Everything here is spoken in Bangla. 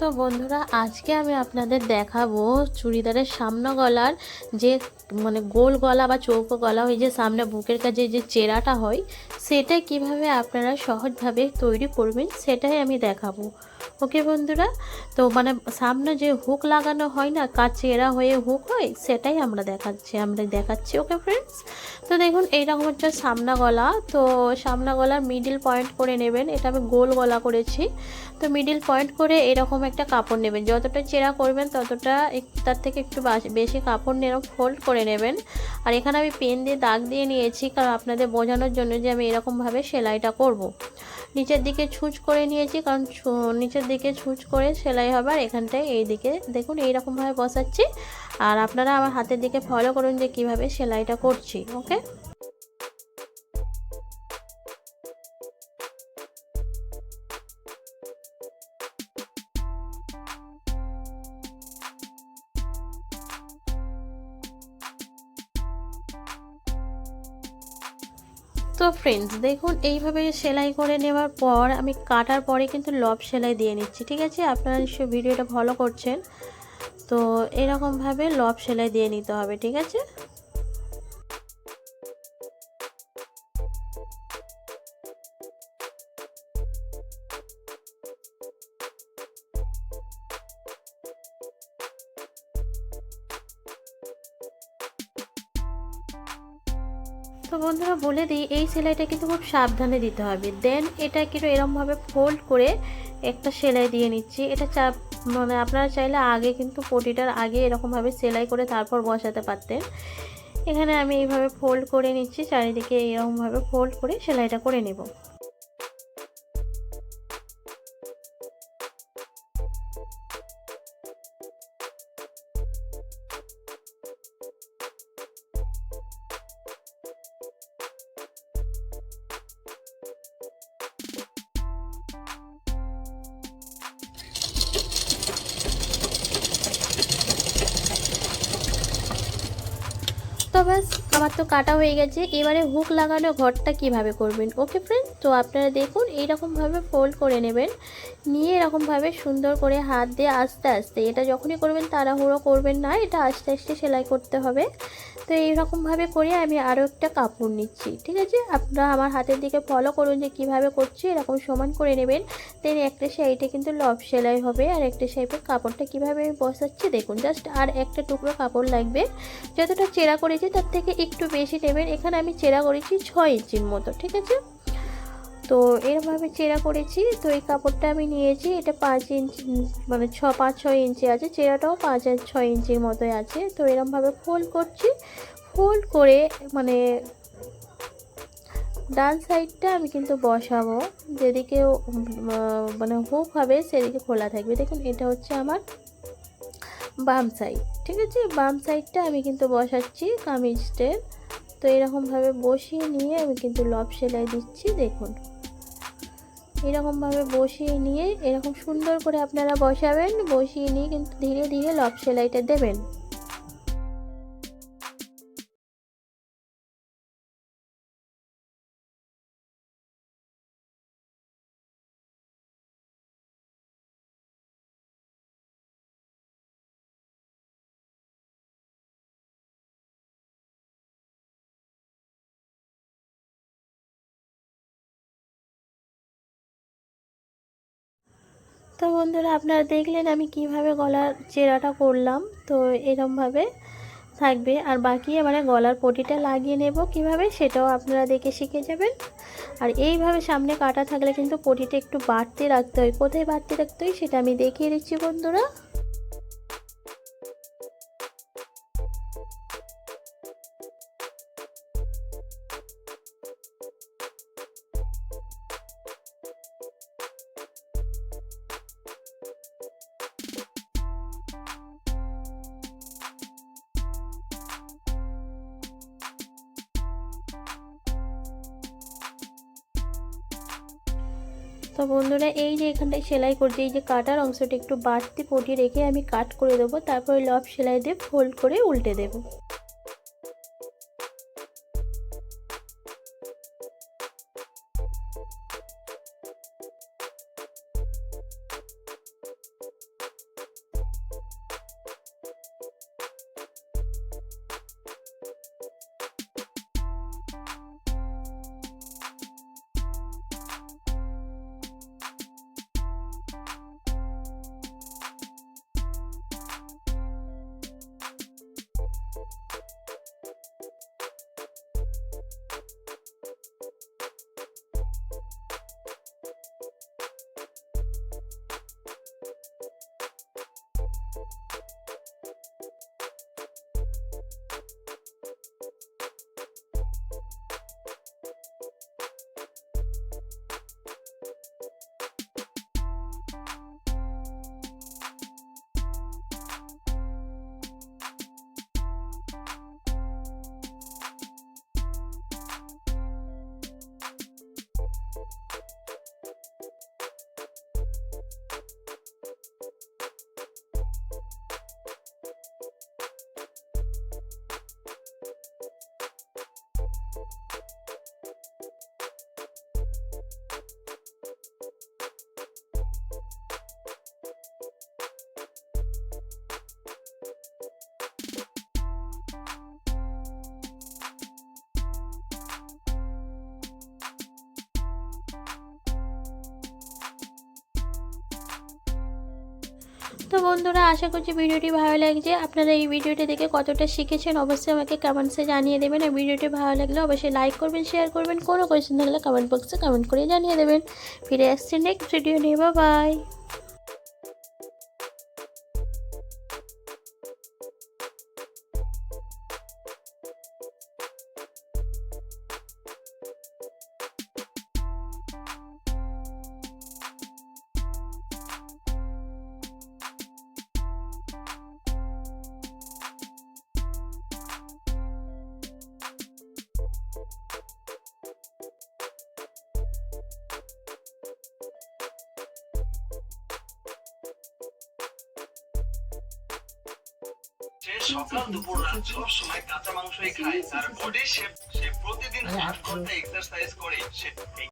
তো বন্ধুরা, আজকে আমি আপনাদের দেখাবো চুড়িদারের সামনে গলার যে গোল গলা বা চৌকো গলা, ওই যে সামনে বুকের কাছে যে চেরাটা হয়, সেটা কিভাবে আপনারা সহজভাবে তৈরি করবেন সেটাই আমি দেখাবো। ওকে বন্ধুরা, তো সামনে যে হুক লাগানো হয় না, চেরা হয়ে হুক হয়, সেটাই আমরা দেখাচ্ছি। ওকে ফ্রেন্ডস, তো দেখুন এইরকম হচ্ছে সামনা গলা। তো সামনা গলার মিডিল পয়েন্ট করে নেবেন, এটা আমি গোল গলা করেছি। তো মিডিল পয়েন্ট করে এরকম একটা কাপড় নেবেন, যতটা চেরা করবেন ততটা তার থেকে একটু বেশি কাপড় নিয়ে ফোল্ড করে নেবেন। আর এখানে আমি পেন দিয়ে দাগ দিয়ে নিয়েছি, কারণ আপনাদের বোঝানোর জন্য যে আমি এরকমভাবে সেলাইটা করব। নিচের দিকে ছুঁচ করে নিয়েছি, কারণ নিচের দিকে ছুঁচ করে সেলাই হবে। আর এখানটায় এই দিকে দেখুন এইরকমভাবে বসাচ্ছি। আর আপনারা আমার হাতের দিকে ফলো করুন যে কিভাবে সেলাইটা করছি। ওকে, তো ফ্রেন্ডস দেখুন এইভাবে সেলাই করে নেওয়ার পর আমি কাটার পরে কিন্তু লব সেলাই দিয়ে নিচ্ছি। ঠিক আছে, আপনারা নিশ্চয়ই ভিডিওটা ফলো করছেন। তো এরকমভাবে লব সেলাই দিয়ে নিতে হবে। ঠিক আছে, তো বন্ধুরা বলে দিই, এই সেলাইটা কিন্তু খুব সাবধানে দিতে হবে। দেন এটা কিন্তু এরকমভাবে ফোল্ড করে একটা সেলাই দিয়ে নিচ্ছি। এটা আপনারা চাইলে আগে কিন্তু পটিটার আগে এরকমভাবে সেলাই করে তারপর বসাতে পারতেন। এখানে আমি এইভাবে ফোল্ড করে নিচ্ছি, চারিদিকে এরকমভাবে ফোল্ড করে সেলাইটা করে নেব। তো ব্যাস, আমার তো কাটা হয়ে গেছে। এবারে হুক লাগানো ঘরটা কিভাবে করবেন। ওকে ফ্রেন্ড, তো আপনারা দেখুন এইরকমভাবে ফোল্ড করে নেবেন, নিয়ে এরকমভাবে সুন্দর করে হাত দিয়ে আস্তে আস্তে, এটা যখনই করবেন তাড়াহুড়ো করবেন না, এটা আস্তে আস্তে সেলাই করতে হবে। তো এইরকমভাবে করে আমি আরও একটা কাপড় নিচ্ছি। ঠিক আছে, আপনারা আমার হাতের দিকে ফলো করুন যে কিভাবে করছি। এরকম সমান করে নেবেন। দেন একটা সাইডে কিন্তু লব সেলাই হবে, আর একটা সাইডে কাপড়টা কিভাবে আমি বসাচ্ছি দেখুন। জাস্ট আর একটা টুকরো কাপড় লাগবে, যতটা চেরা করেছি তার থেকে একটু বেশি নেবেন। এখানে আমি চেরা করেছি 6 ইঞ্চির মতো। ঠিক আছে, তো এরভাবে চেরা করেছি। তো এই কাপড়টা আমি নিয়েছি, এটা 5 ইঞ্চি, 5-6 ইঞ্চি আছে, চেরাটাও 5 আর 6 ইঞ্চির মতোই আছে। তো এরমভাবে ফোল্ড করছি। ফোল্ড করে মানে ডান সাইডটা আমি কিন্তু বসাবো, যেদিকে হুক হবে সেদিকে খোলা থাকবে। দেখুন এটা হচ্ছে আমার বাম সাইড। ঠিক আছে, বাম সাইডটা আমি কিন্তু বসাচ্ছি কামিজটের। তো এরকমভাবে বসিয়ে নিয়ে আমি কিন্তু লব সেলাই দিচ্ছি। দেখুন এরকমভাবে বসিয়ে নিয়ে এরকম সুন্দর করে আপনারা বসাবেন, বসিয়ে নিয়ে কিন্তু ধীরে ধীরে লব সেলাইটা দেবেন। তো বন্ধুরা, আপনারা দেখলেন আমি কিভাবে গলার চেরাটা করলাম। তো এরকমভাবে থাকবে, আর বাকি গলার পটিটা লাগিয়ে নেব কিভাবে, সেটাও আপনারা দেখে শিখে যাবেন। আর এইভাবে সামনে কাটা থাকলে কিন্তু পটিটা একটু বাড়তে রাখতে হয়। কোথায় বাড়তে রাখতে হয় সেটা আমি দেখিয়ে দিচ্ছি বন্ধুরা। তো বন্ধুরা, এই যে এখানটায় সেলাই করছি, এই যে কাটার অংশটা একটু বাড়তি পটি রেখে আমি কাট করে দেবো, তারপরে লব সেলাই দিয়ে ফোল্ড করে উল্টে দেবো। তো বন্ধুরা, আশা করছি ভিডিওটি ভালো লাগছে। আপনারা এই ভিডিওটি দেখে কতটা শিখেছেন অবশ্যই আমাকে কমেন্টসে জানিয়ে দেবেন। আর ভিডিওটি ভালো লাগলে অবশ্যই লাইক করবেন, শেয়ার করবেন। কোনো কোয়েশ্চেন থাকলে কমেন্ট বক্সে কমেন্ট করে জানিয়ে দেবেন। ফিরে আসছি নেক্সট ভিডিও নিয়ে। বাই। সে সকাল দুপুর রাত সব সময় কাঁচা মাংসই খায়, তার বডি শেপ, সে প্রতিদিন 8 ঘন্টা এক্সারসাইজ করে। সে